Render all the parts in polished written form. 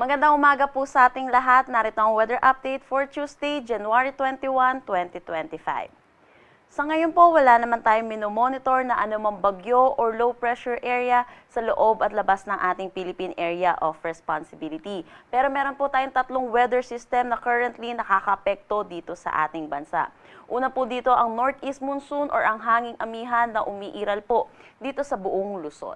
Magandang umaga po sa ating lahat. Narito ang weather update for Tuesday, January 21, 2025. Sa ngayon po, wala naman tayong minomonitor na anumang bagyo or low pressure area sa loob at labas ng ating Philippine Area of Responsibility. Pero meron po tayong tatlong weather system na currently nakakaapekto dito sa ating bansa. Una po dito ang northeast monsoon or ang hanging amihan na umiiral po dito sa buong Luzon.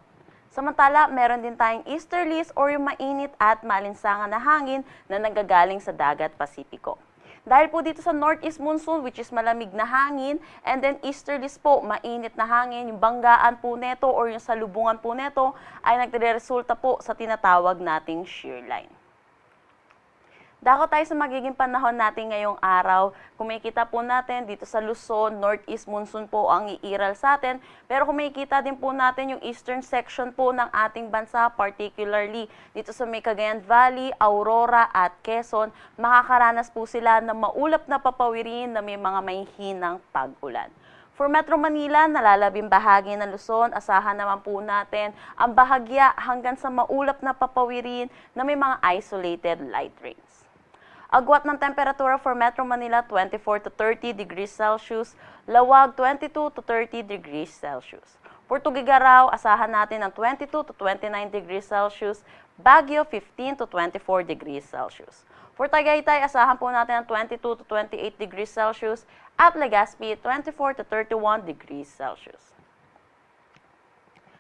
Samantala, meron din tayong easterlies or yung mainit at malinsangan na hangin na nanggagaling sa dagat Pasipiko. Dahil po dito sa northeast monsoon, which is malamig na hangin, and then easterlies po, mainit na hangin, yung banggaan po neto or yung salubungan po neto ay nagre-resulta po sa tinatawag nating shear line. Dako tayo sa magiging panahon natin ngayong araw. Kung makikita po natin dito sa Luzon, northeast monsoon po ang iiral sa atin. Pero kung makikita din po natin yung eastern section po ng ating bansa, particularly dito sa may Cagayan Valley, Aurora at Quezon, makakaranas po sila ng maulap na papawirin na may mga mahihinang pag-ulan. For Metro Manila, nalalabing bahagi ng Luzon, asahan naman po natin ang bahagya hanggang sa maulap na papawirin na may mga isolated light rains. Agwat ng temperatura for Metro Manila, 24 to 30 degrees Celsius. Lawag, 22 to 30 degrees Celsius. For Tugigaraw, asahan natin ng 22 to 29 degrees Celsius. Baguio, 15 to 24 degrees Celsius. For Tagaytay, asahan po natin ng 22 to 28 degrees Celsius. At Legazpi, 24 to 31 degrees Celsius.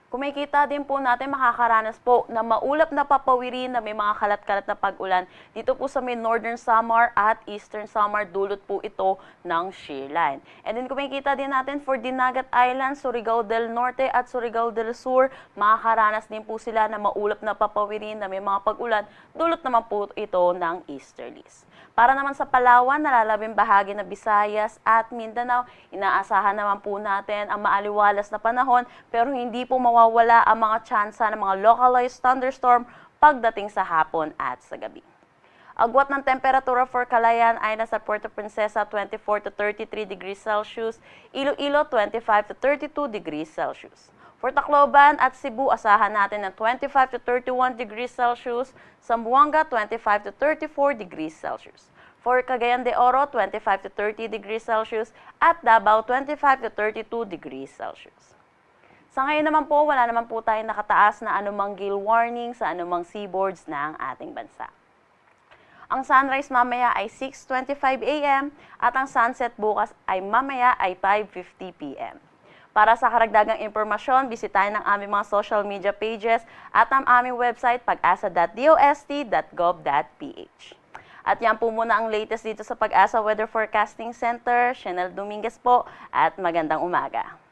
Kung makikita din po natin, makakaranas po na maulap na papawirin na may mga kalat-kalat na pag-ulan dito po sa may Northern Samar at Eastern Samar, dulot po ito ng shear line. And then kung makikita din natin for Dinagat Island, Surigao del Norte at Surigao del Sur, makakaranas din po sila na maulap na papawirin na may mga pag-ulan, dulot naman po ito ng easterlies. Para naman sa Palawan, nalalabing bahagi na Visayas at Mindanao, inaasahan naman po natin ang maaliwalas na panahon pero hindi po mawawala ang mga tsansa ng mga localized thunderstorm pagdating sa hapon at sa gabi. Agwat ng temperatura for Calayan ay nasa Puerto Princesa 24 to 33 degrees Celsius, Iloilo 25 to 32 degrees Celsius. For Tacloban at Cebu, asahan natin ng 25 to 31 degrees Celsius, Zamboanga 25 to 34 degrees Celsius. For Cagayan de Oro, 25 to 30 degrees Celsius at Davao 25 to 32 degrees Celsius. Sa ngayon naman po, wala naman po tayong nakataas na anumang gale warning sa anumang seaboards ng ating bansa. Ang sunrise mamaya ay 6:25 a.m. at ang sunset bukas ay mamaya ay 5:50 p.m. Para sa karagdagang impormasyon, bisitahin ang aming mga social media pages at ang aming website pag-asa.dost.gov.ph. At yan po muna ang latest dito sa Pag-asa Weather Forecasting Center. Chanel Dominguez po at magandang umaga.